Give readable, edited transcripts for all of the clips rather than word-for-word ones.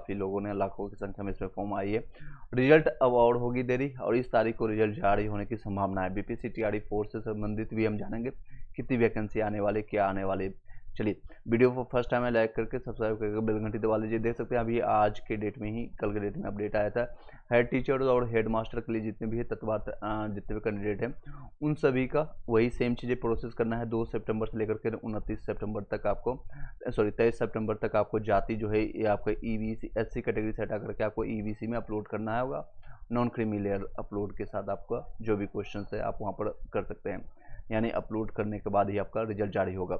काफ़ी लोगों ने, लाखों की संख्या में इसमें फॉर्म आई है। रिजल्ट अब और होगी देरी, और इस तारीख को रिजल्ट जारी होने की संभावना है। बीपीएससी टीआरई 4 से संबंधित भी हम जानेंगे कितनी वैकेंसी आने वाली, क्या आने वाली। चलिए, वीडियो को फर्स्ट टाइम है लाइक करके सब्सक्राइब करके बेल घंटी दबा लीजिए। देख सकते हैं अभी आज के डेट में ही, कल के डेट में अपडेट आया था। हेड टीचर और हेड मास्टर के लिए जितने भी है जितने भी कैंडिडेट हैं उन सभी का वही सेम चीज़ें प्रोसेस करना है। 2 सितंबर से लेकर के 29 सितंबर तक आपको, सॉरी 23 सितंबर तक आपको जाति जो है ये आपका ईबीसी एससी कैटेगरी से हटा करके आपको ईबीसी में अपलोड करना होगा। नॉन क्रीमी लेयर अपलोड के साथ आपका जो भी क्वेश्चन है आप वहाँ पर कर सकते हैं, यानी अपलोड करने के बाद ही आपका रिजल्ट जारी होगा।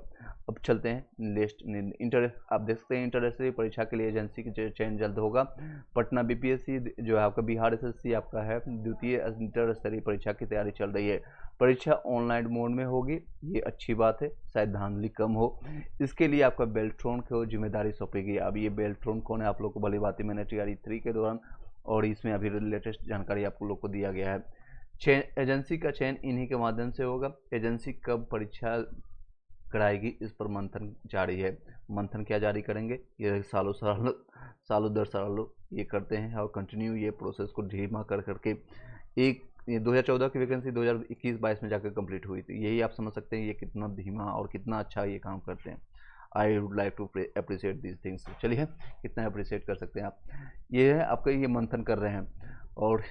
अब चलते हैं लिस्ट इंटर, आप देख सकते हैं इंटर स्तरीय परीक्षा के लिए एजेंसी की चयन जल्द होगा। पटना बीपीएससी जो है आपका, बिहार एसएससी आपका है, द्वितीय इंटर स्तरीय परीक्षा की तैयारी चल रही है। परीक्षा ऑनलाइन मोड में होगी, ये अच्छी बात है, शायद धांधली कम हो। इसके लिए आपका बेल्ट्रॉन को जिम्मेदारी सौंपी गई। अब ये बेल्ट्रॉन कौन है आप लोग को भली बात मैंने टीआरई 3 के दौरान और इसमें अभी लेटेस्ट जानकारी आप लोग को दिया गया है। एजेंसी का चयन इन्हीं के माध्यम से होगा। एजेंसी कब परीक्षा कराएगी इस पर मंथन जारी है। मंथन क्या जारी करेंगे, ये सालों दर सालों ये करते हैं और कंटिन्यू ये प्रोसेस को धीमा कर करके ये 2014 की वैकेंसी 2021-22 में जाकर कंप्लीट हुई थी। यही आप समझ सकते हैं ये कितना धीमा और कितना अच्छा ये काम करते हैं। I would like to appreciate these things. चलिए, कितना अप्रिशिएट कर सकते हैं आप। ये है आपका, ये मंथन कर रहे हैं। और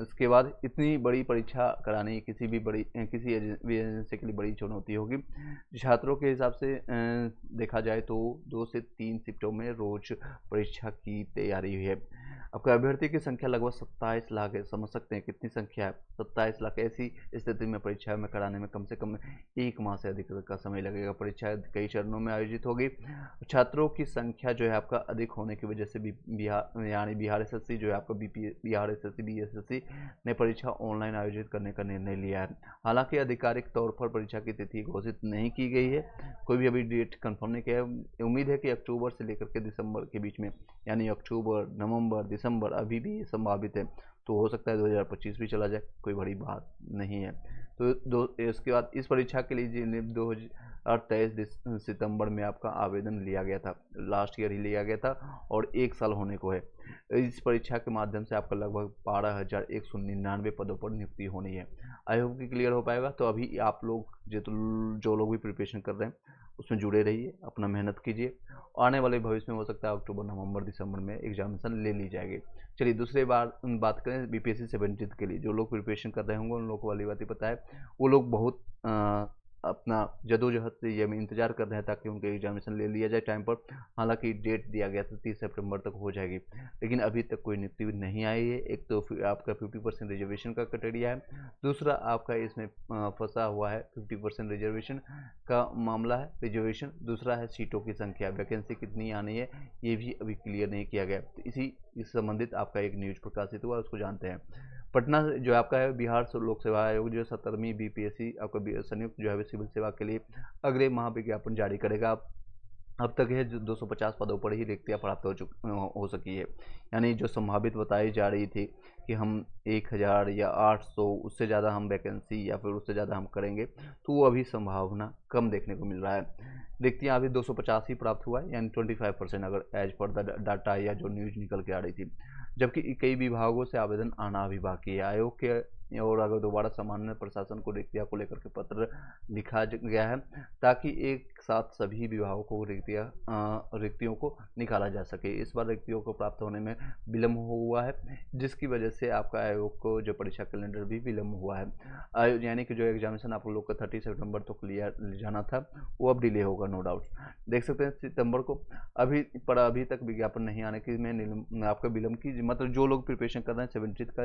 इसके बाद इतनी बड़ी परीक्षा करानी किसी एजेंसी के लिए बड़ी चुनौती होगी। छात्रों के हिसाब से देखा जाए तो 2 से 3 शिफ्टों में रोज परीक्षा की तैयारी है। आपका अभ्यर्थी की संख्या लगभग 27 लाख है। समझ सकते हैं कितनी संख्या है, 27 लाख। ऐसी स्थिति में परीक्षा में कराने में कम से कम 1 माह से अधिक का समय लगेगा। परीक्षा कई चरणों में आयोजित होगी। छात्रों की संख्या जो है आपका अधिक होने की वजह से बिहार एसएससी जो है आपका बिहार एसएससी बीएसएससी ने परीक्षा ऑनलाइन आयोजित करने का निर्णय लिया है। हालांकि आधिकारिक तौर पर परीक्षा की तिथि घोषित नहीं की गई है, कोई भी अभी डेट कंफर्म नहीं किया है। उम्मीद है कि अक्टूबर से लेकर के दिसंबर के बीच में, यानी अक्टूबर, नवंबर, दिसंबर अभी भी संभावित है। तो हो सकता है 2025 भी चला जाए, कोई बड़ी बात नहीं है। तो इसके बाद इस परीक्षा के लिए 2023 सितंबर में आपका आवेदन लिया गया था, लास्ट ईयर ही लिया गया था और 1 साल होने को है। इस परीक्षा के माध्यम से आपका लगभग 12,199 पदों पर नियुक्ति होनी है। आई होप कि क्लियर हो पाएगा। तो अभी आप लोग जो लोग भी प्रिपरेशन कर रहे हैं उसमें जुड़े रहिए, अपना मेहनत कीजिए। आने वाले भविष्य में हो सकता है अक्टूबर, नवंबर, दिसंबर में एग्जामिनेशन ले ली जाएगी। चलिए, दूसरी बात करें बीपीएससी 17 के लिए। जो लोग प्रिपरेशन कर रहे होंगे उन लोगों को वाली बात ही पता है। वो लोग बहुत अपना जदोजहद से ये इंतजार कर रहे हैं ताकि उनके एग्जामिनेशन ले लिया जाए टाइम पर। हालांकि डेट दिया गया था 30 सितंबर तक हो जाएगी, लेकिन अभी तक कोई नियुक्ति नहीं आई है। एक तो आपका 50% रिजर्वेशन का क्राइटेरिया है, दूसरा आपका इसमें फंसा हुआ है 50% रिजर्वेशन का मामला है, रिजर्वेशन। दूसरा है सीटों की संख्या, वैकेंसी कितनी आनी है ये भी अभी क्लियर नहीं किया गया। तो इस संबंधित आपका एक न्यूज प्रकाशित हुआ, उसको जानते हैं। पटना जो आपका है, बिहार लोक सेवा आयोग जो 17वीं बीपीएससी आपका संयुक्त जो है सिविल सेवा के लिए अगले माह विज्ञापन जारी करेगा। अब तक है जो 250 पदों पर ही रिक्तियाँ प्राप्त हो सकी है। यानी जो संभावित बताई जा रही थी कि हम 1000 या 800 उससे ज़्यादा हम वैकेंसी या फिर उससे ज़्यादा हम करेंगे, तो वो अभी संभावना कम देखने को मिल रहा है। रिक्तियाँ अभी 250 ही प्राप्त हुआ है, यानी 25% अगर एज पर द डाटा या जो न्यूज निकल के आ रही थी। जबकि कई विभागों से आवेदन आना अभी बाकी है। आयोग के और अगर दोबारा सामान्य प्रशासन को रिक्तियाँ को लेकर के पत्र लिखा गया है ताकि एक साथ सभी विभागों को रिक्तियों को निकाला जा सके। इस बार रिक्तियों को प्राप्त होने में विलम्ब हुआ है, जिसकी वजह से आपका आयोग को जो परीक्षा कैलेंडर भी विलम्ब हुआ है। यानी कि जो एग्जामिनेशन आप लोग का 30 सितंबर तक क्लियर जाना था वो अब डिले होगा, नो डाउट। देख सकते हैं सितंबर को अभी तक विज्ञापन नहीं आने की में आपका विलम्ब की, मतलब जो लोग प्रिपरेशन कर रहे हैं 17 का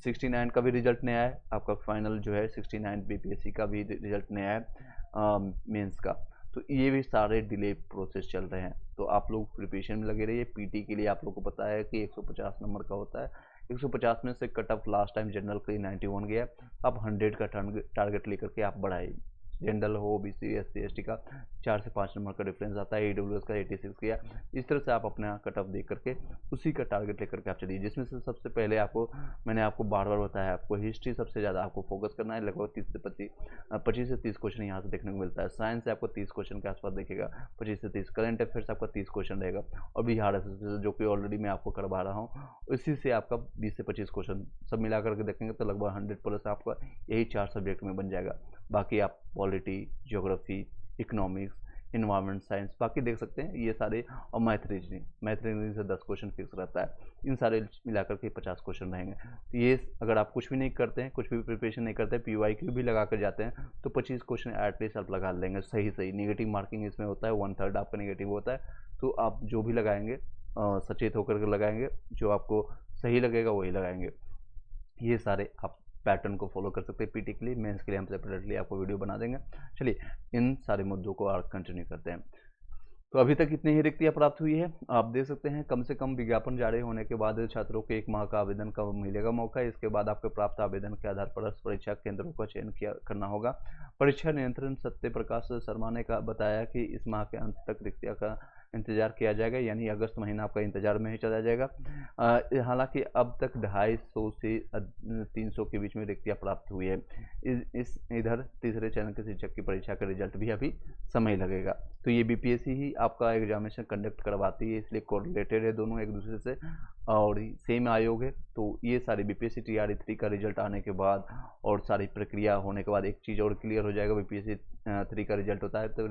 69 का भी रिजल्ट नहीं आया है। आपका फाइनल जो है 69 बीपीएससी का भी रिजल्ट नहीं आया है मेंस का। तो ये भी सारे डिले प्रोसेस चल रहे हैं। तो आप लोग प्रिपरेशन में लगे रहिए। पीटी के लिए आप लोग को पता है कि 150 नंबर का होता है। 150 में से cut off last time general के लिए 91 गया। आप 100 का टारगेट लेकर के आप बढ़ाइए। जनरल हो, ओबीसी, एससी, एसटी का 4 से 5 नंबर का डिफरेंस आता है, ईडब्ल्यूएस का 86 किया। इस तरह से आप अपना कट ऑफ देख करके उसी का टारगेट लेकर के आप चलिए, जिसमें से सबसे पहले मैंने आपको बार बार बताया, आपको हिस्ट्री सबसे ज़्यादा आपको फोकस करना है। लगभग 25 से 30 क्वेश्चन यहाँ से देखने को मिलता है। साइंस से आपको 30 क्वेश्चन के आसपास देखेगा, 25 से 30। करंट अफेयर्स आपका 30 क्वेश्चन रहेगा, और बिहार एसएसबी जो कि ऑलरेडी मैं आपको करवा रहा हूँ, इसी से आपका 20 से 25 क्वेश्चन सब मिला करके देखेंगे तो लगभग 100+ आपका यही 4 सब्जेक्ट में बन जाएगा। बाकी आप polity, geography, economics, environment science बाकी देख सकते हैं ये सारे, और मैथ रीजनिंग से 10 क्वेश्चन फिक्स रहता है। इन सारे मिलाकर के 50 क्वेश्चन रहेंगे। तो ये अगर आप कुछ भी नहीं करते हैं, कुछ भी प्रिपरेशन नहीं करते, PYQ भी लगा कर जाते हैं, तो 25 क्वेश्चन एटलीस्ट आप लगा लेंगे सही। नेगेटिव मार्किंग इसमें होता है, 1/3 आपका नेगेटिव होता है। तो आप जो भी लगाएंगे सचेत होकर के लगाएंगे, जो आपको सही लगेगा वही लगाएंगे। ये सारे आप पैटर्न को फॉलो कर सकते हैं। पीटी के लिए, मेंस के लिए हम सेपरेटली आपको वीडियो बना देंगे। चलिए इन सारे मुद्दों को और कंटिन्यू करते हैं। तो अभी तक इतनी ही रिक्तियाँ प्राप्त हुई है। आप देख सकते हैं कम से कम विज्ञापन जारी होने के बाद छात्रों को 1 माह का आवेदन का मिलेगा मौका। इसके बाद आपके प्राप्त आवेदन के आधार पर परीक्षा केंद्रों का चयन करना होगा। परीक्षा नियंत्रण सत्य प्रकाश शर्मा ने बताया कि इस माह के अंत तक रिक्तियाँ का इंतजार किया जाएगा, यानी अगस्त महीना आपका इंतजार में ही चला जाएगा। हालांकि अब तक 250 से 300 के बीच में रिक्तियाँ प्राप्त हुई है। इधर तीसरे चरण के शिक्षक की परीक्षा का रिजल्ट भी अभी समय लगेगा। तो ये बीपीएससी ही आपका एग्जामिनेशन कंडक्ट करवाती है, इसलिए कोरिलेटेड है दोनों एक दूसरे से, और सेम आयोग है। तो ये सारी बीपीएससी TRE 3 का रिजल्ट आने के बाद और सारी प्रक्रिया होने के बाद एक चीज़ और क्लियर हो जाएगा। बीपीएससी 3 का रिजल्ट होता है तो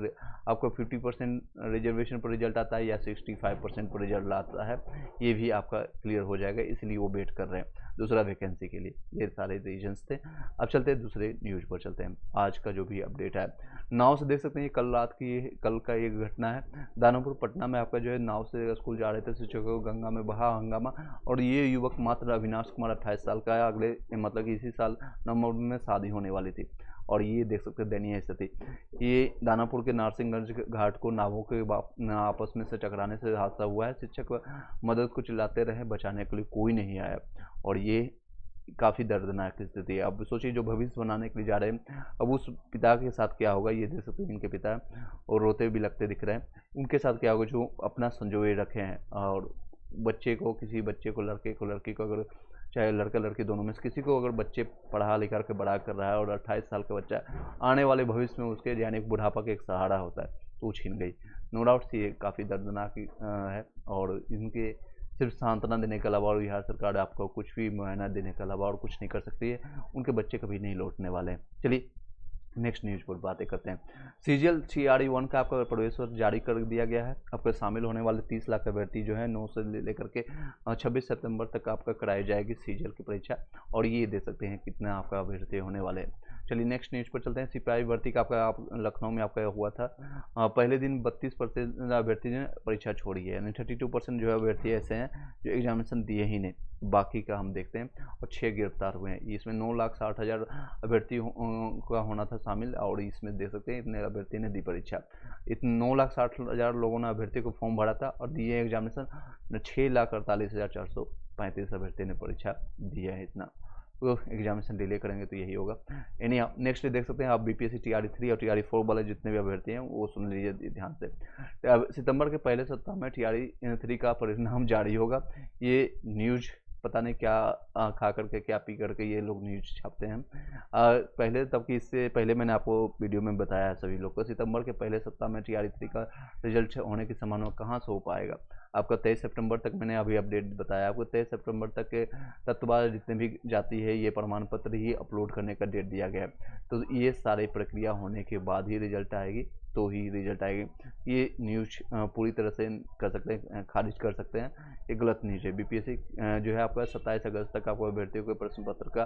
आपको 50% रिजर्वेशन पर रिजल्ट आता है या 65% पर रिजल्ट आता है, ये भी आपका क्लियर हो जाएगा, इसलिए वो वेट कर रहे हैं दूसरा वैकेंसी के लिए। ये सारे रीजन्स थे। अब चलते हैं दूसरे न्यूज़ पर चलते हैं। आज का जो भी अपडेट है, नाव से देख सकते हैं, कल का एक घटना है। दानापुर पटना में आपका जो है नाव से स्कूल जा रहे थे, शिक्षकों को गंगा में बहा हंगामा, और ये युवक मात्र अविनाश कुमार 28 साल का है। अगले मतलब कि इसी साल नवंबर में शादी होने वाली थी, और ये देख सकते हैं दयनीय स्थिति। ये दानापुर के नारसिंहगंज घाट को नावों के आपस में से टकराने से हादसा हुआ है। शिक्षक मदद को चिल्लाते रहे, बचाने के लिए कोई नहीं आया, और ये काफ़ी दर्दनाक स्थिति है। अब सोचिए जो भविष्य बनाने के लिए जा रहे हैं, अब उस पिता के साथ क्या होगा। ये देख सकते हैं इनके पिता और रोते भी लगते दिख रहे हैं। उनके साथ क्या होगा जो अपना संजोए रखे हैं, और बच्चे को, किसी बच्चे को, लड़के को, लड़की को, अगर चाहे लड़का लड़की दोनों में से किसी को अगर बच्चे पढ़ा लिखा के बड़ा कर रहा है, और 28 साल का बच्चा आने वाले भविष्य में उसके यानी बुढ़ापा का एक सहारा होता है, तो छीन गई। नो डाउट ये काफ़ी दर्दनाक है, और इनके सिर्फ सांत्वना देने के अलावा और बिहार सरकार आपको कुछ भी मुआयना देने के अलावा और कुछ नहीं कर सकती है। उनके बच्चे कभी नहीं लौटने वाले हैं। चलिए नेक्स्ट न्यूज़ पर बातें करते हैं। सीजीएल TRE 1 का आपका प्रवेश पत्र जारी कर दिया गया है। आपके शामिल होने वाले 30 लाख अभ्यर्थी जो है 9 से लेकर के 26 सितंबर तक आपका कराई जाएगी सीजीएल की परीक्षा, और ये देख सकते हैं कितना आपका अभ्यर्थी होने वाले हैं। चलिए नेक्स्ट न्यूज़ पर चलते हैं। सिपाही भर्ती का आपका लखनऊ में आपका हुआ था। पहले दिन 32% अभ्यर्थी ने परीक्षा छोड़ी है, यानी 32% जो है अभ्यर्थी ऐसे हैं जो एग्जामिनेशन दिए ही नहीं। बाकी का हम देखते हैं, और 6 गिरफ्तार हुए हैं। इसमें 9,60,000 अभ्यर्थी का होना था शामिल, और इसमें देख सकते हैं इतने अभ्यर्थी ने दी परीक्षा। इतने 9,60,000 लोगों ने अभ्यर्थी को फॉर्म भरा था और दिए एग्जामिनेशन। 6,48,435 अभ्यर्थी ने परीक्षा दिया है। इतना तो एग्जामिनेशन डिले करेंगे तो यही होगा। यानी आप नेक्स्ट देख सकते हैं आप बीपीएससी TRE 3 और TRE 4 वाले जितने भी अभ्यर्थी हैं वो सुन लीजिए ध्यान से। अब सितंबर के पहले सप्ताह में TRE 3 का परिणाम जारी होगा। ये न्यूज़ पता नहीं क्या खा करके क्या पी करके ये लोग न्यूज़ छापते हैं। पहले तब कि इससे पहले मैंने आपको वीडियो में बताया है सभी लोग को, सितंबर के पहले सप्ताह में TRE 3 का रिजल्ट होने की संभावना कहाँ से हो पाएगा। आपका 23 सितंबर तक मैंने अभी अपडेट बताया आपको। 23 सितंबर तक के तत्वाद जितने भी जाती है ये प्रमाण पत्र ही अपलोड करने का डेट दिया गया है। तो ये सारी प्रक्रिया होने के बाद ही रिजल्ट आएगी, तो ही रिजल्ट आएगी। ये न्यूज़ पूरी तरह से कर सकते हैं, खारिज कर सकते हैं, ये गलत न्यूज़ है। बीपीएससी जो है आपका 27 अगस्त तक आपको अभ्यर्थियों के प्रश्न पत्र का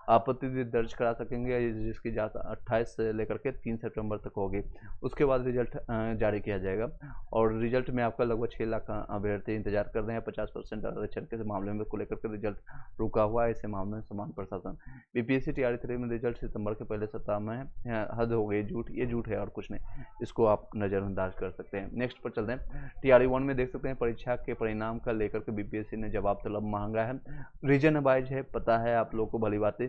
आपत्ति दर्ज करा सकेंगे, जिसकी जांच 28 से लेकर के 3 सितंबर तक होगी। उसके बाद रिजल्ट जारी किया जाएगा, और रिजल्ट में आपका लगभग 6 लाख अभ्यर्थी इंतजार कर रहे हैं। 50% आरक्षण के मामले में को लेकर के रिजल्ट रुका हुआ है। ऐसे मामले में समान प्रशासन। बीपीएससी TRE 3 में रिजल्ट सितंबर के पहले सप्ताह में है। हद हो गई झूठ, ये झूठ है और कुछ नहीं, इसको आप नज़रअंदाज कर सकते हैं। नेक्स्ट पर चलते हैं। TRE 1 में देख सकते हैं परीक्षा के परिणाम का लेकर लेकर के बीपीएससी ने जवाब तलब मांगा है। रीजन वाइज है, पता है आप लोगों को भली बातें,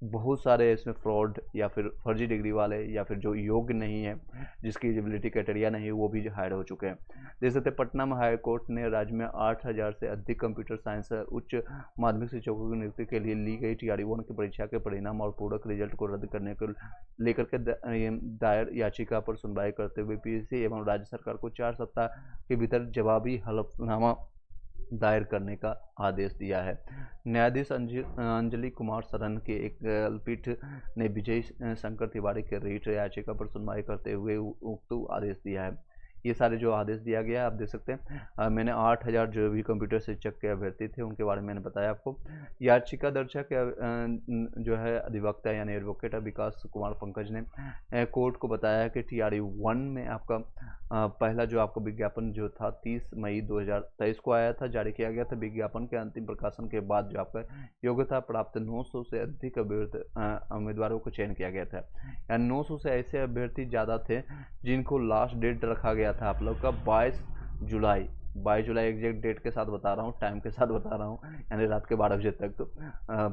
बहुत सारे इसमें फ्रॉड या फिर फर्जी डिग्री वाले या फिर जो योग्य नहीं है, जिसकी एलिजिबिलिटी क्राइटेरिया नहीं है, वो भी हायर हो चुके हैं। देख सकते पटना में हाई कोर्ट ने राज्य में 8000 से अधिक कंप्यूटर साइंस उच्च माध्यमिक शिक्षकों की नियुक्ति के लिए ली गई TRE 1 की परीक्षा के परिणाम और पूरक रिजल्ट को रद्द करने को लेकर के दायर याचिका पर सुनवाई करते हुए पीएससी एवं राज्य सरकार को 4 सप्ताह के भीतर जवाबी हलफनामा दायर करने का आदेश दिया है। न्यायाधीश अंजलि कुमार सरन के एक पीठ ने विजय शंकर तिवारी के रिट याचिका पर सुनवाई करते हुए उक्त आदेश दिया है। ये सारे जो आदेश दिया गया है आप देख सकते हैं। मैंने 8000 जो भी कंप्यूटर शिक्षक के अभ्यर्थी थे उनके बारे में मैंने बताया आपको। याचिका दर्जा के जो है अधिवक्ता यानी एडवोकेट विकास कुमार पंकज ने कोर्ट को बताया कि TRE 1 में आपका पहला जो आपका विज्ञापन जो था 30 मई 2023 को आया था, जारी किया गया था। विज्ञापन के अंतिम प्रकाशन के बाद जो आपका योग्यता प्राप्त 900 से अधिक उम्मीदवारों को चयन किया गया था। यानी 900 से ऐसे अभ्यर्थी ज़्यादा थे जिनको लास्ट डेट रखा गया था आप लोग का 22 जुलाई एग्जैक्ट डेट के साथ बता रहा हूँ, टाइम के साथ बता रहा हूँ, यानी रात के 12 बजे तक। तो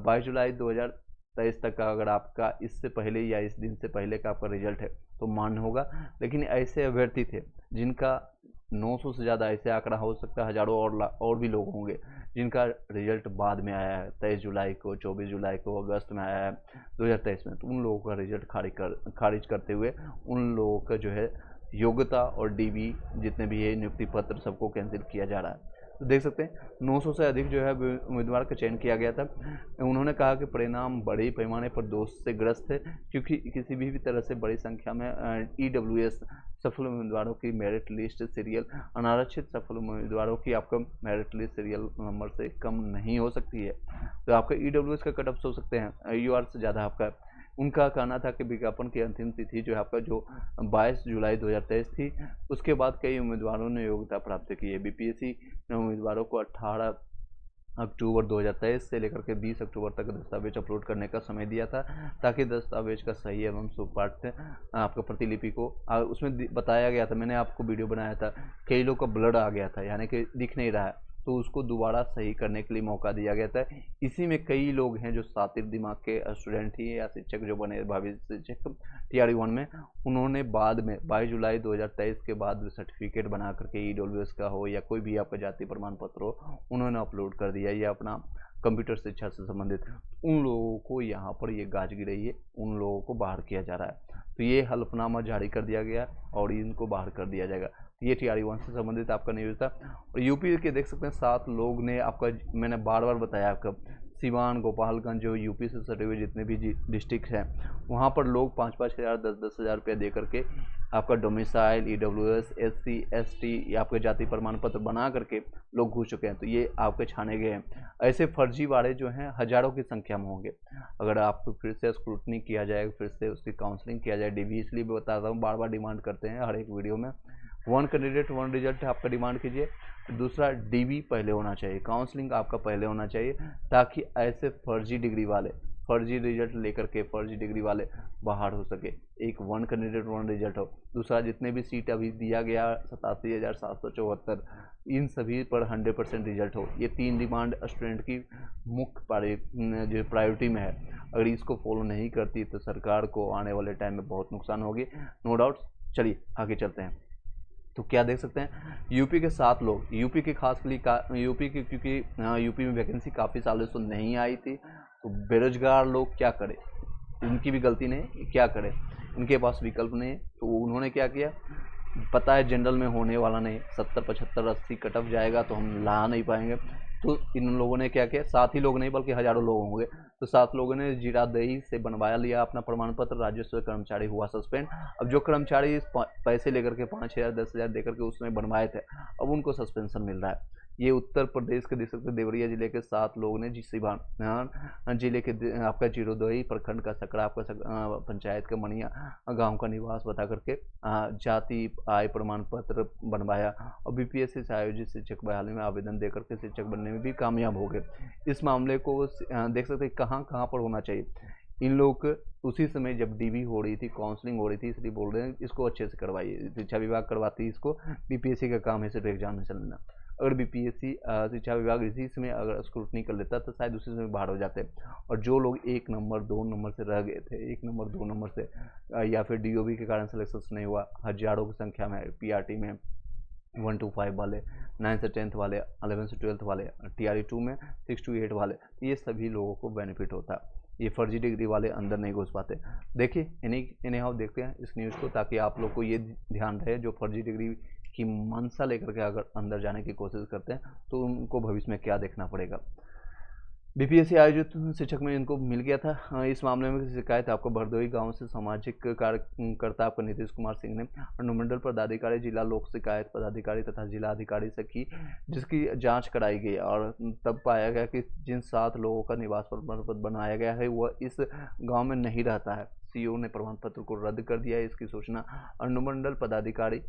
22 जुलाई 2023 तक का अगर आपका इससे पहले या इस दिन से पहले का आपका रिजल्ट है तो मान्य होगा। लेकिन ऐसे अभ्यर्थी थे जिनका 900 से ज़्यादा, ऐसे आंकड़ा हो सकता है हज़ारों और भी लोग होंगे जिनका रिजल्ट बाद में आया है, 23 जुलाई को, 24 जुलाई को, अगस्त में आया है 2023 में, तो उन लोगों का रिजल्ट खारिज करते हुए उन लोगों का जो है योग्यता और DB जितने भी है नियुक्ति पत्र सबको कैंसिल किया जा रहा है। तो देख सकते हैं 900 से अधिक जो है उम्मीदवार का चयन किया गया था। उन्होंने कहा कि परिणाम बड़े पैमाने पर दोष से ग्रस्त है, क्योंकि किसी भी तरह से बड़ी संख्या में EWS सफल उम्मीदवारों की मेरिट लिस्ट सीरियल अनारक्षित सफल उम्मीदवारों की आपका मेरिट लिस्ट सीरियल नंबर से कम नहीं हो सकती है। तो आपका EWS का कट ऑफ हो सकते हैं UR से ज़्यादा आपका। उनका कहना था कि विज्ञापन की अंतिम तिथि जो है आपका जो 22 जुलाई 2023 थी, उसके बाद कई उम्मीदवारों ने योग्यता प्राप्त की है। बीपीएससी ने उम्मीदवारों को 18 अक्टूबर 2023 से लेकर के 20 अक्टूबर तक दस्तावेज अपलोड करने का समय दिया था, ताकि दस्तावेज का सही एवं सुपाठ आपका प्रतिलिपि को उसमें बताया गया था। मैंने आपको वीडियो बनाया था, कई लोग का ब्लड आ गया था, यानी कि दिख नहीं रहा है, तो उसको दोबारा सही करने के लिए मौका दिया गया था। इसी में कई लोग हैं जो शातिर दिमाग के स्टूडेंट ही या शिक्षक जो बने भावी शिक्षक TRE 1 में, उन्होंने बाद में 22 जुलाई 2023 के बाद सर्टिफिकेट बना करके EWS का हो या कोई भी आपका जाति प्रमाण पत्र हो, उन्होंने अपलोड कर दिया या अपना कंप्यूटर शिक्षा से संबंधित। उन लोगों को यहाँ पर ये गाज गिरी है, उन लोगों को बाहर किया जा रहा है। तो ये हल्फनामा जारी कर दिया गया और इनको बाहर कर दिया जाएगा। ये TRE 1 से संबंधित आपका न्यूज़ था। और यूपी के देख सकते हैं 7 लोग ने आपका, मैंने बार बार बताया आपका, सिवान, गोपालगंज जो यूपी से सटे हुए जितने भी डिस्ट्रिक्ट हैं, वहाँ पर लोग 5-5 हज़ार 10-10 हज़ार रुपया दे करके आपका डोमिसाइल, EWS, SC ST या आपके जाति प्रमाण पत्र बना करके लोग घुस चुके हैं। तो ये आपके छाने गए हैं। ऐसे फर्जीवाड़े जो हैं हज़ारों की संख्या में होंगे। अगर आपको फिर से स्क्रूटनी किया जाए, फिर से उसकी काउंसलिंग किया जाए, DB इसलिए भी बता रहा हूँ, बार बार डिमांड करते हैं हर एक वीडियो में, 1 कैंडिडेट 1 रिजल्ट आपका डिमांड कीजिए। दूसरा DB पहले होना चाहिए, काउंसलिंग आपका पहले होना चाहिए, ताकि ऐसे फर्जी डिग्री वाले, फर्जी रिजल्ट लेकर के फर्जी डिग्री वाले बाहर हो सके। एक 1 कैंडिडेट 1 रिजल्ट हो। दूसरा जितने भी सीट अभी दिया गया 87,774, इन सभी पर 100% रिजल्ट हो। ये 3 डिमांड स्टूडेंट की मुख्य जो प्रायोरिटी में है। अगर इसको फॉलो नहीं करती तो सरकार को आने वाले टाइम में बहुत नुकसान होगी, नो डाउट। चलिए आगे चलते हैं। तो क्या देख सकते हैं यूपी के 7 लोग, यूपी के खास यूपी की, क्योंकि यूपी में वैकेंसी काफ़ी सालों से नहीं आई थी, तो बेरोजगार लोग क्या करें, इनकी भी गलती नहीं, क्या करें, इनके पास विकल्प नहीं है। तो उन्होंने क्या किया, पता है जनरल में होने वाला नहीं, 70 75 80 कट ऑफ जाएगा तो हम ला नहीं पाएंगे। तो इन लोगों ने क्या किया, 7 ही लोग नहीं बल्कि हज़ारों लोग होंगे, तो 7 लोगों ने जीरादेई से बनवाया लिया अपना प्रमाण पत्र। राजस्व कर्मचारी हुआ सस्पेंड। अब जो कर्मचारी पैसे लेकर के 5,000 10,000 देकर के उसमें बनवाए थे, अब उनको सस्पेंशन मिल रहा है। ये उत्तर प्रदेश के देख सकते देवरिया जिले के 7 लोग ने, जिस सिवान जिले के आपका जीरोदोई प्रखंड का सकड़ा आपका पंचायत का मणिया गांव का निवास बता करके जाति आय प्रमाण पत्र बनवाया और बीपीएससी से आयोजित शिक्षक बहाली में आवेदन देकर के शिक्षक बनने में भी कामयाब हो गए। इस मामले को देख सकते कहाँ पर होना चाहिए। इन लोग उसी समय जब DB हो रही थी, काउंसलिंग हो रही थी, इसलिए बोल रहे हैं इसको अच्छे से करवाइए। शिक्षा विभाग करवाती है इसको, बीपीएससी का काम है सिर्फ एग्जामिनेशन लेना। अगर बीपीएससी शिक्षा विभाग इसी में अगर स्क्रूटनी कर लेता तो शायद उसी में बाहर हो जाते। और जो लोग 1 नंबर 2 नंबर से रह गए थे, 1 नंबर 2 नंबर से या फिर डीओबी के कारण सिलेक्शन नहीं हुआ, हजारों की संख्या में पीआरटी में 1 to 5 वाले, 9 से 10th वाले, 11 से 12th वाले, टीआरई 2 में 6 to 8 वाले, ये सभी लोगों को बेनिफिट होता है। ये फर्जी डिग्री वाले अंदर नहीं घुस पाते। देखिए इन्हें हम देखते हैं इस न्यूज़ को, ताकि आप लोग को ये ध्यान रहे जो फर्जी डिग्री की मंशा लेकर के अगर अंदर जाने की कोशिश करते हैं तो उनको भविष्य में क्या देखना पड़ेगा। बीपीएससी आयोजित शिक्षक में इनको मिल गया था। इस मामले में शिकायत आपको भरदोई गांव से सामाजिक कार्यकर्ता आपको नीतीश कुमार सिंह ने अनुमंडल पदाधिकारी, जिला लोक शिकायत पदाधिकारी तथा जिला अधिकारी से की, जिसकी जांच कराई गई और तब पाया गया कि जिन 7 लोगों का निवास प्रमाण पत्र बनाया गया है वह इस गाँव में नहीं रहता है। सीओ ने प्रमाण पत्र को रद्द कर दिया है। इसकी सूचना अनुमंडल पदाधिकारी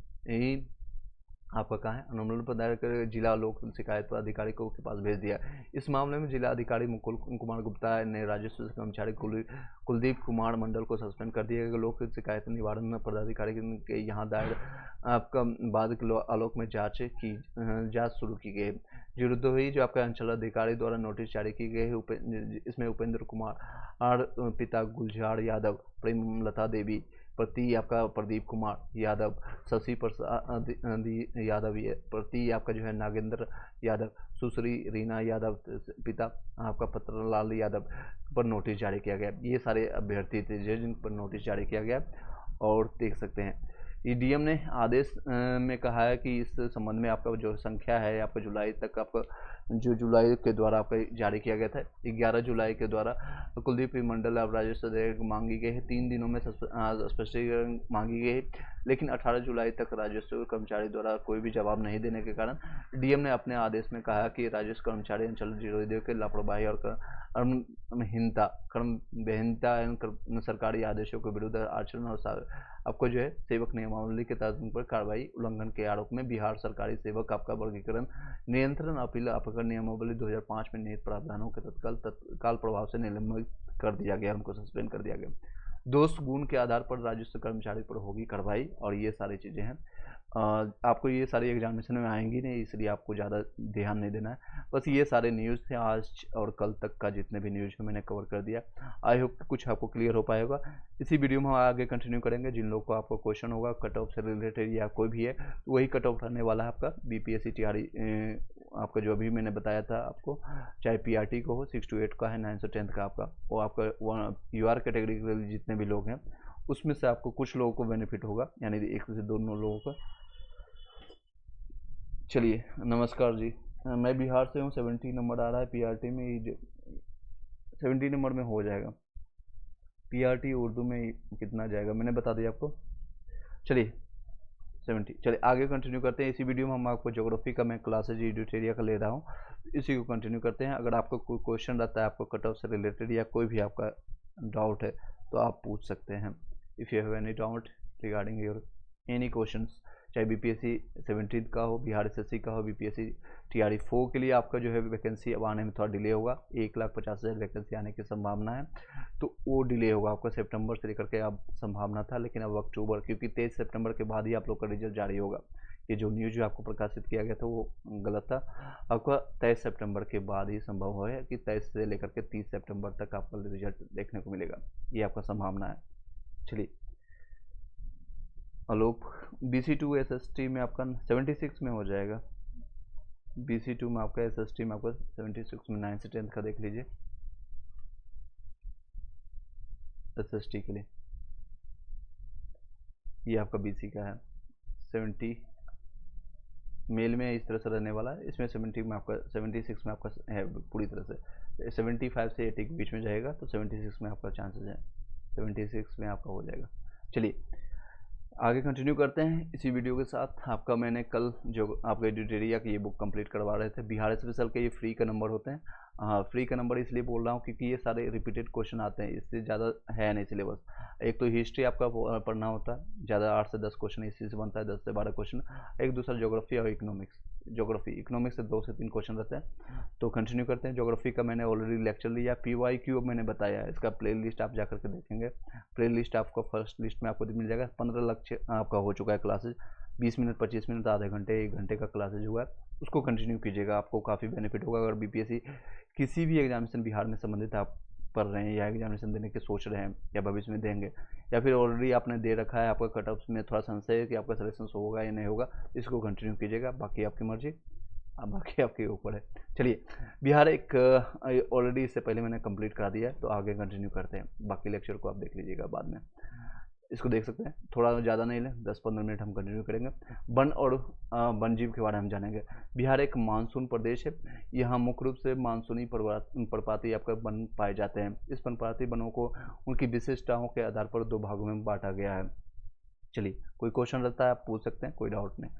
आपका कहाँ है, अनुमंडल पदाधिकारी जिला लोक शिकायत पदाधिकारी को के पास भेज दिया। इस मामले में जिला अधिकारी मुकुल कुमार गुप्ता ने राजस्व कर्मचारी कुलदीप कुमार मंडल को सस्पेंड कर दिया। लोक शिकायत निवारण पदाधिकारी के यहाँ दायर आपका बाद आलोक में जांच शुरू की गई। जुर्दोही जो आपका अंचलाधिकारी द्वारा नोटिस जारी की गई है। इसमें उपेंद्र कुमार पिता गुलजार यादव, प्रेमलता देवी पति आपका प्रदीप कुमार यादव, शशि प्रसाद यादव पति आपका जो है नागेंद्र यादव, सुश्री रीना यादव पिता आपका पत्रलाल यादव पर नोटिस जारी किया गया। ये सारे अभ्यर्थी थे जिन पर नोटिस जारी किया गया। और देख सकते हैं ईडीएम ने आदेश में कहा है कि इस संबंध में आपका जो संख्या है आपका जुलाई तक आपका जो जुलाई के द्वारा आपका जारी किया गया था, 11 जुलाई के द्वारा कुलदीप मंडल अब राजस्व मांगी गई है। 3 दिनों में स्पष्टीकरण मांगी गई है, लेकिन 18 जुलाई तक राजस्व कर्मचारी द्वारा कोई भी जवाब नहीं देने के कारण डीएम ने अपने आदेश में कहा कि राजस्व कर्मचारी अंचल जीरो के लापरवाही और कर्महीनता एवं सरकारी आदेशों के विरुद्ध आचरण और आपको जो है सेवक नियमावली के तहत पर कार्रवाई उल्लंघन के आरोप में बिहार सरकारी सेवक आपका वर्गीकरण नियंत्रण अपील आपका नियमावली 2005 में निहित प्रावधानों के तत्काल प्रभाव से निलंबित कर दिया गया, उनको सस्पेंड कर दिया गया। दोष गुण के आधार पर राजस्व कर्मचारी पर होगी कार्रवाई और ये सारी चीज़ें हैं। आपको ये सारी एग्जामिनेशन में आएंगी नहीं, इसलिए आपको ज़्यादा ध्यान नहीं देना है। बस ये सारे न्यूज़ थे आज और कल तक का जितने भी न्यूज़ है मैंने कवर कर दिया। आई होप कुछ आपको क्लियर हो पाएगा। इसी वीडियो में हम आगे कंटिन्यू करेंगे। जिन लोगों को आपको क्वेश्चन होगा कट ऑफ से रिलेटेड या कोई भी है तो वही कट ऑफ रहने वाला है आपका बीपीएससी टीआरई आपका जो अभी मैंने बताया था आपको, चाहे पीआरटी को हो 6 to 8 का है, 9 से 10th का आपका, वो आपका यूआर कैटेगरी के जितने भी लोग हैं उसमें से आपको कुछ लोगों को बेनिफिट होगा, यानी 1 से 2 लोगों का। चलिए नमस्कार जी, मैं बिहार से हूँ। 70 नंबर आ रहा है पीआरटी में, 70 नंबर में हो जाएगा। पीआरटी उर्दू में कितना जाएगा मैंने बता दिया आपको। चलिए 70, चलिए आगे कंटिन्यू करते हैं। इसी वीडियो में हम आपको ज्योग्राफी का मैं क्लासेज एडिटेरिया का ले रहा हूँ, इसी को कंटिन्यू करते हैं। अगर आपको कोई क्वेश्चन रहता है आपको कट ऑफ से रिलेटेड या कोई भी आपका डाउट है तो आप पूछ सकते हैं। If you have any doubt regarding your any questions, चाहे बीपीएससी 17 का हो, बिहार एसएससी का हो, बीपीएससी टीआरई 4 के लिए आपका जो है वैकेंसी अब आने में थोड़ा डिले होगा। 1,50,000 वैकेंसी आने की संभावना है, तो वो डिले होगा। आपका सितंबर से लेकर के अब संभावना था, लेकिन अब अक्टूबर, क्योंकि 23 सितंबर के बाद ही आप लोग का रिजल्ट जारी होगा। ये जो न्यूज़ जो आपको प्रकाशित किया गया था वो गलत था। आपका 23 सितंबर के बाद ही संभव है कि 23 से लेकर के 30 सितंबर तक आपका रिजल्ट देखने को मिलेगा, ये आपका संभावना है। चलिए आलोक BC2 SST में आपका 76 में हो जाएगा। BC2 में आपका SST में आपका 76 में 9 से 10th का देख लीजिए SST के लिए, ये आपका BC का है। 70 मेल में इस तरह से रहने वाला है। इसमें 70 में आपका 76 में आपका है पूरी तरह से 75 से 80 के बीच में जाएगा, तो 76 में आपका चांसेस है, 76 में आपका हो जाएगा। चलिए आगे कंटिन्यू करते हैं इसी वीडियो के साथ। आपका मैंने कल जो आपका एडिटेरिया की ये बुक कंप्लीट करवा रहे थे, बिहार स्पेशल के ये फ्री का नंबर होते हैं। फ्री का नंबर इसलिए बोल रहा हूँ क्योंकि ये सारे रिपीटेड क्वेश्चन आते हैं, इससे ज़्यादा है नहीं सिलेबस। एक तो हिस्ट्री आपका पढ़ना होता है, ज़्यादा 8 से 10 क्वेश्चन इसी से बनता है, 10 से 12 क्वेश्चन। एक दूसरा ज्योग्राफी और इकोनॉमिक्स, इकोनॉमिक्स से 2 से 3 क्वेश्चन रहते हैं। तो कंटिन्यू करते हैं। ज्योग्राफी का मैंने ऑलरेडी लेक्चर लिया, PYQ मैंने बताया है, इसका प्ले लिस्ट आप जाकर के देखेंगे। प्ले लिस्ट आपको फर्स्ट लिस्ट में आपको मिल जाएगा। 15 लक्ष्य आपका हो चुका है क्लासेज, 20 मिनट 25 मिनट आधे घंटे 1 घंटे का क्लासेज हुआ है। उसको कंटिन्यू कीजिएगा, आपको काफ़ी बेनिफिट होगा। अगर बीपीएससी किसी भी एग्जामिनेशन बिहार में संबंधित आप पढ़ रहे हैं या एग्जामिनेशन देने की सोच रहे हैं या भविष्य में देंगे, या फिर ऑलरेडी आपने दे रखा है, आपका कट ऑफ में थोड़ा संशय है कि आपका सिलेक्शन होगा या नहीं होगा, इसको कंटिन्यू कीजिएगा। बाकी आपकी मर्जी, अब बाकी आपके ऊपर है। चलिए, बिहार एक ऑलरेडी इससे पहले मैंने कंप्लीट करा दिया है, तो आगे कंटिन्यू करते हैं। बाकी लेक्चर को आप देख लीजिएगा बाद में, इसको देख सकते हैं। थोड़ा ज़्यादा नहीं लें, 10-15 मिनट हम कंटिन्यू करेंगे। वन और वन्यजीव के बारे में हम जानेंगे। बिहार एक मानसून प्रदेश है। यहाँ मुख्य रूप से मानसूनी पर्णपाती आपका वन पाए जाते हैं। इस पर्णपाती वनों को उनकी विशिष्टताओं के आधार पर 2 भागों में बांटा गया है। चलिए, कोई क्वेश्चन रहता है आप पूछ सकते हैं, कोई डाउट नहीं।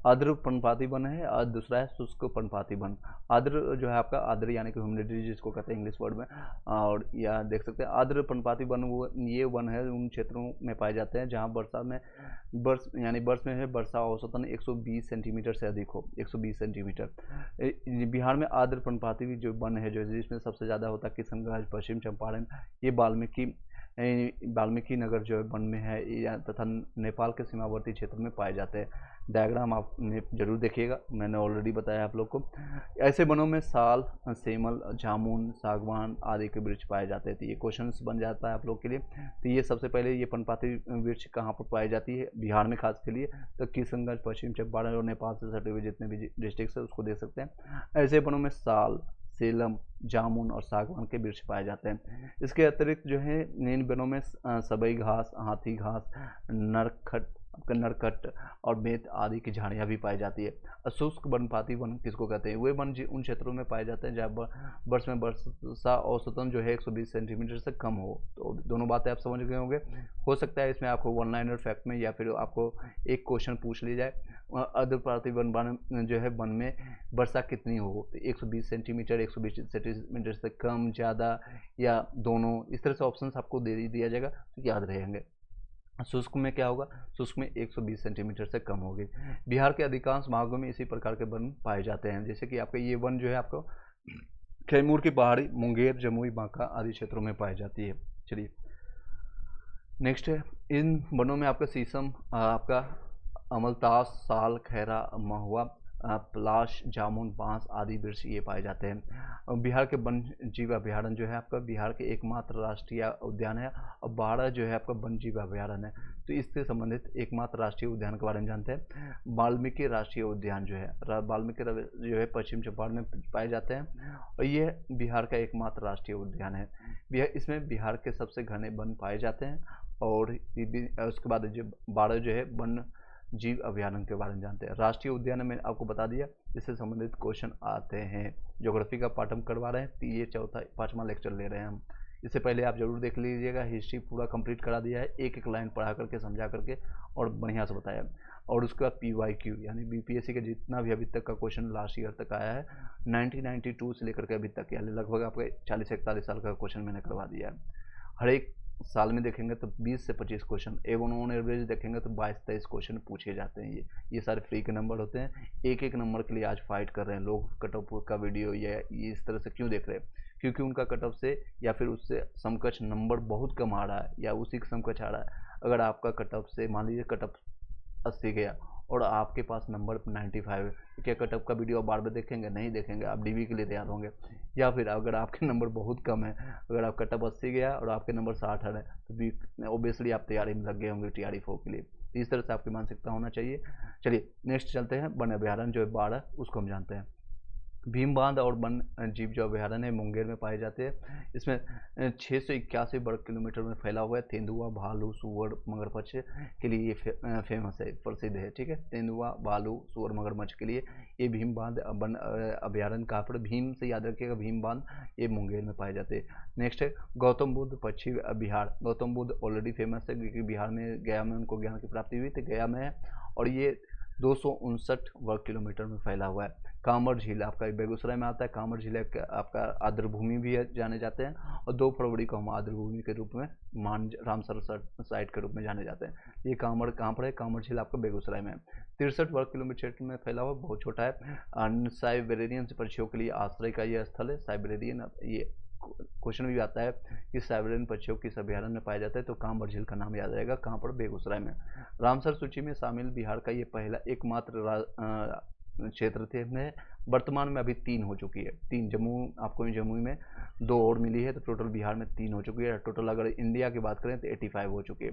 आर्द्र पर्णपाती वन है और दूसरा है शुष्क पर्णपाती वन। आर्द्र जो है आपका, आर्द्र यानी कि ह्यूमिडिटी जिसको कहते हैं इंग्लिश वर्ड में, और या देख सकते हैं आर्द्र पर्णपाती वन वो ये वन है उन क्षेत्रों में पाए जाते हैं जहाँ वर्ष में है वर्षा औसतन 120 सेंटीमीटर से अधिक हो, 120 सेंटीमीटर। बिहार में आर्द्र पर्णपाती जो वन है, जो जिसमें सबसे ज़्यादा होता है किशनगंज, पश्चिम चंपारण, ये वाल्मीकि नगर जो है वन में है, या तथा नेपाल के सीमावर्ती क्षेत्र में पाए जाते हैं। डायग्राम आप जरूर देखिएगा, मैंने ऑलरेडी बताया आप लोग को। ऐसे वनों में साल, सेमल, जामुन, सागवान आदि के वृक्ष पाए जाते हैं। तो ये क्वेश्चन बन जाता है आप लोग के लिए। तो ये सबसे पहले ये पर्णपाती वृक्ष कहाँ पर पाई जाती है बिहार में खास के लिए, तो किशनगंज, पश्चिम चंपारण और नेपाल से सटे हुए जितने भी डिस्ट्रिक्ट है उसको देख सकते हैं। ऐसे वनों में साल, सेलम, जामुन और सागवान के वृक्ष पाए जाते हैं। इसके अतिरिक्त जो है इन वनों में सबई घास, हाथी घास, नरकट और बेत आदि की झाड़ियाँ भी पाई जाती है। शुष्क पर्णपाती वन किसको कहते हैं? वे वन उन क्षेत्रों में पाए जाते हैं जहाँ वर्ष में वर्षा औसतन जो है 120 सेंटीमीटर से कम हो। तो दोनों बातें आप समझ गए होंगे। हो सकता है इसमें आपको वन लाइनर फैक्ट में या फिर आपको एक क्वेश्चन पूछ लिया जाए, अर्ध पर्णपाती वन जो है वन में वर्षा कितनी हो, तो 120 सेंटीमीटर, 120 सेंटीमीटर से कम, ज़्यादा या दोनों, इस तरह से ऑप्शन आपको दे दिया जाएगा तो याद रहेंगे। शुष्क में क्या होगा? शुष्क में 120 सेंटीमीटर से कम होगी। बिहार के अधिकांश भागों में इसी प्रकार के वन पाए जाते हैं। जैसे कि आपका ये वन जो है आपको कैमूर की पहाड़ी, मुंगेर, जमुई, बांका आदि क्षेत्रों में पाई जाती है। चलिए नेक्स्ट है, इन वनों में आपका शीशम, आपका अमलतास, साल, खैरा, महुआ, पलाश, जामुन, बांस आदि वृक्ष ये पाए जाते हैं। बिहार के वन जीव अभयारण्य जो है आपका बिहार के एकमात्र राष्ट्रीय उद्यान है, और 12 जो है आपका वन जीव अभयारण्य है। तो इससे संबंधित एकमात्र राष्ट्रीय उद्यान के बारे में जानते हैं। वाल्मीकि राष्ट्रीय उद्यान जो है, वाल्मीकि जो है पश्चिम चंपारण में पाए जाते हैं, और ये बिहार का एकमात्र राष्ट्रीय उद्यान है। इसमें बिहार के सबसे घने वन पाए जाते हैं। और उसके बाद जो 12 जो है वन जीव अभयारण्य के बारे में जानते हैं। राष्ट्रीय उद्यान में आपको बता दिया, इससे संबंधित क्वेश्चन आते हैं। ज्योग्राफी का पाठ हम करवा रहे हैं, तो ये 5वां लेक्चर ले रहे हैं हम। इससे पहले आप जरूर देख लीजिएगा, हिस्ट्री पूरा कंप्लीट करा दिया है, एक एक लाइन पढ़ा करके, समझा करके और बढ़िया से बताया। और उसके बाद PYQ यानी बीपीएससी का जितना भी अभी तक का क्वेश्चन लास्ट ईयर तक आया है, 1992 से लेकर के अभी तक, यानी लगभग आपके 40-41 साल का क्वेश्चन मैंने करवा दिया है। हर एक साल में देखेंगे तो 20 से 25 क्वेश्चन, एवं ऑन एवरेज देखेंगे तो 22-23 क्वेश्चन पूछे जाते हैं। ये सारे फ्री के नंबर होते हैं। एक एक नंबर के लिए आज फाइट कर रहे हैं लोग। कट ऑफ का वीडियो या इस तरह से क्यों देख रहे हैं? क्योंकि उनका कट ऑफ से या फिर उससे समकक्ष नंबर बहुत कम आ रहा है, या उसी के समकक्ष आ रहा है। अगर आपका कट ऑफ से मान लीजिए कट ऑफ 80 गया और आपके पास नंबर 95 है, तो क्या कट ऑफ का वीडियो आप बार बार देखेंगे? नहीं देखेंगे, आप DV के लिए तैयार होंगे। या फिर अगर आपके नंबर बहुत कम है, अगर आप कट ऑफ 80 गया और आपके नंबर 60 है, तो ओबियसली आप तैयारी में लग गए होंगे TRE4 के लिए। इस तरह से आपकी मानसिकता होना चाहिए। चलिए नेक्स्ट चलते हैं, वन अभयारण्य जो है 12, उसको हम जानते हैं। भीम बांध और वन जीव जो अभयारण्य है मुंगेर में पाए जाते हैं। इसमें 681 वर्ग किलोमीटर में फैला हुआ है। तेंदुआ, भालू, सुअर, मगरमच्छ के लिए ये फेमस है, प्रसिद्ध है। ठीक है, तेंदुआ, भालू, सुअर, मगरमच्छ के लिए ये भीम बांध वन अभयारण्य कहाँ पर? भीम से याद रखिएगा, भीम बांध ये मुंगेर में पाए जाते हैं। नेक्स्ट है गौतम बुद्ध पक्षी बिहार। गौतम बुद्ध ऑलरेडी फेमस है, क्योंकि बिहार में, गया में उनको ज्ञान की प्राप्ति हुई थी, गया में है, और ये 259 वर्ग किलोमीटर में फैला हुआ है। कांवर झील आपका बेगूसराय में आता है। कांवर झील आपका आर्द्रभूमि भी जाने जाते हैं, और 2 फरवरी को हम आर्द्रभूमि के रूप में रामसर साइट के रूप में जाने जाते हैं। ये कांवर कहाँ पर है? कांवर झील आपका बेगूसराय में है। 63 वर्ग किलोमीटर में फैला हुआ, बहुत छोटा है। साइबेरियन पक्षियों के लिए आश्रय का यह स्थल है। साइबेरियन, ये क्वेश्चन भी आता है कि साइबेरियन पक्षियों किस अभयारण्य में पाया जाता है, तो कांवर झील का नाम याद रहेगा। कहाँ पर? बेगूसराय में। रामसर सूची में शामिल बिहार का ये पहला एकमात्र क्षेत्र थे में वर्तमान में अभी 3 हो चुकी है। 3 आपको जम्मू में 2 और मिली है, तो टोटल बिहार में 3 हो चुकी है। टोटल अगर इंडिया की बात करें तो 85 हो चुकी है।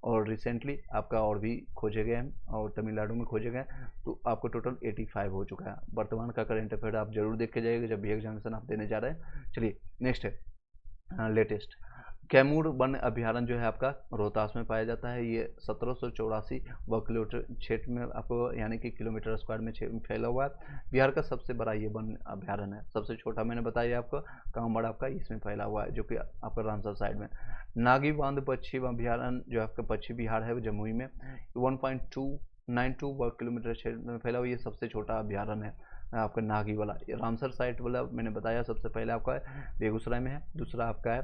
और रिसेंटली आपका और भी खोजे गए हैं और तमिलनाडु में खोजे गए, तो आपको टोटल 85 हो चुका है। वर्तमान का करंट अफेयर आप जरूर देख के जाइएगा जब भी एग्जामिनेशन आप देने जा रहे हैं। चलिए नेक्स्ट है लेटेस्ट। कैमूर वन अभ्यारण्य जो है आपका रोहतास में पाया जाता है। ये 1784 वर्ग किलोमीटर क्षेत्र में आपको यानी कि किलोमीटर स्क्वायर में फैला हुआ है। बिहार का सबसे बड़ा ये वन अभ्यारण्य है। सबसे छोटा मैंने बताया आपको कांवड़ आपका इसमें फैला हुआ है, जो कि आपका रामसर साइड में। नागी बांध पश्चिम अभ्यारण्य जो आपका पश्चिम बिहार है वो जमुई में 1.292 वर्ग किलोमीटर क्षेत्र में फैला हुआ। ये सबसे छोटा अभ्यारण्य है आपका नागी वाला। रामसर साइट वाला मैंने बताया सबसे पहले आपका है बेगूसराय में है, दूसरा आपका है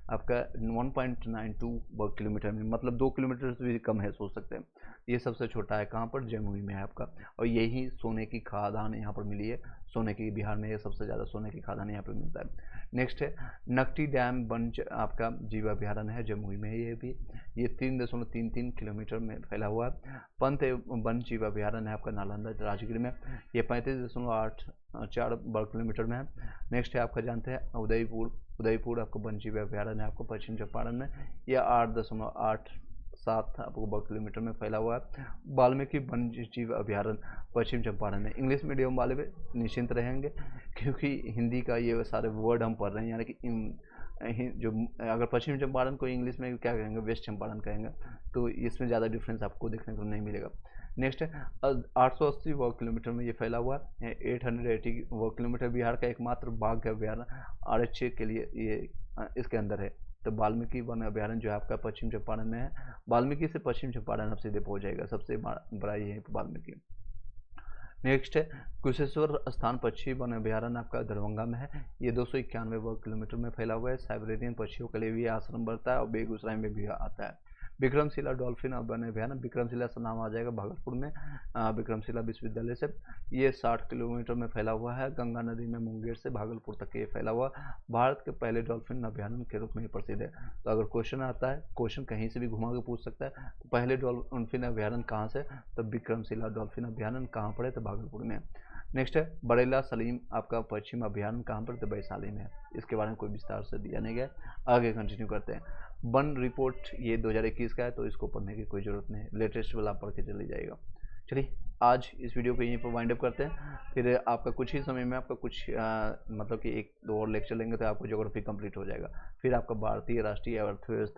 आपका 1.92 वर्ग किलोमीटर में, मतलब 2 किलोमीटर से भी कम है, सोच सकते हैं। ये सबसे छोटा है, कहाँ पर? जमुई में है आपका। और यही सोने की खादान यहाँ पर मिली है। सोने की बिहार में ये सबसे ज़्यादा सोने की खादान यहाँ पर मिलता है। नेक्स्ट है नकटी डैम वन आपका जीव अभ्यारण्य है, जमुई में है ये भी। ये 3.33 किलोमीटर में फैला हुआ है। पंत वन जीव अभ्यारण्य है आपका नालंदा राजगीर में। ये 35.84 वर्ग किलोमीटर में है। नेक्स्ट है आपका जानते हैं उदयपुर आपको वन जीव अभ्यारण्य है आपको पश्चिम चंपारण में। यह 8.87 आपको वर्ग किलोमीटर में फैला हुआ है। वाल्मीकि वन जीव अभ्यारण्य पश्चिम चंपारण में। इंग्लिश मीडियम वाले भी निश्चिंत रहेंगे क्योंकि हिंदी का ये सारे वर्ड हम पढ़ रहे हैं, यानी कि जो अगर पश्चिम चंपारण को इंग्लिश में क्या कहेंगे, वेस्ट चंपारण कहेंगे, तो इसमें ज़्यादा डिफरेंस आपको देखने को नहीं मिलेगा। नेक्स्ट है 880 वर्ग किलोमीटर में ये फैला हुआ है। 880 वर्ग किलोमीटर बिहार का एकमात्र बाघ अभ्यारण्य आरक्षी के लिए ये इसके अंदर है। तो वाल्मीकि वन अभ्यारण्य जो है आपका पश्चिम चंपारण में है। वाल्मीकि से पश्चिम चंपारण आप सीधे पहुंच जाएगा, सबसे बड़ा ये है वाल्मीकि। नेक्स्ट है कुशेश्वर स्थान पक्षी वन अभ्यारण्य आपका दरभंगा में है। ये 291 वर्ग किलोमीटर में फैला हुआ है। साइबेरियन पक्षियों के लिए भी आश्रम बढ़ता है और बेगूसराय में भी आता है। विक्रमशिला डॉल्फिन वन अभ्यारण्य, विक्रमशिला से नाम आ जाएगा भागलपुर में, विक्रमशिला विश्वविद्यालय से। ये 60 किलोमीटर में फैला हुआ है। गंगा नदी में मुंगेर से भागलपुर तक ये फैला हुआ। भारत के पहले डॉल्फिन अभ्यारण्य के रूप में प्रसिद्ध है। तो अगर क्वेश्चन आता है, क्वेश्चन कहीं से भी घुमा के पूछ सकता है, तो पहले डॉल्फिन अभ्यारण्य कहाँ से? तो विक्रमशिला डॉल्फिन अभ्यारण्य कहाँ पर है? तो भागलपुर में। नेक्स्ट है बरेला सलीम आपका पश्चिम अभ्यारण्य कहाँ पर? तो वैशाली में है। इसके बारे में कोई विस्तार से दिया नहीं गया। आगे कंटिन्यू करते हैं। वन रिपोर्ट ये 2021 का है, तो इसको पढ़ने की कोई ज़रूरत नहीं है, लेटेस्ट वाला आप पढ़ के चली जाएगा। चलिए आज इस वीडियो को यहीं पर वाइंड अप करते हैं। फिर आपका कुछ ही समय में आपका कुछ मतलब कि 1-2 और लेक्चर लेंगे तो आपको ज्योग्राफी कंप्लीट हो जाएगा। फिर आपका भारतीय राष्ट्रीय अर्थव्यवस्था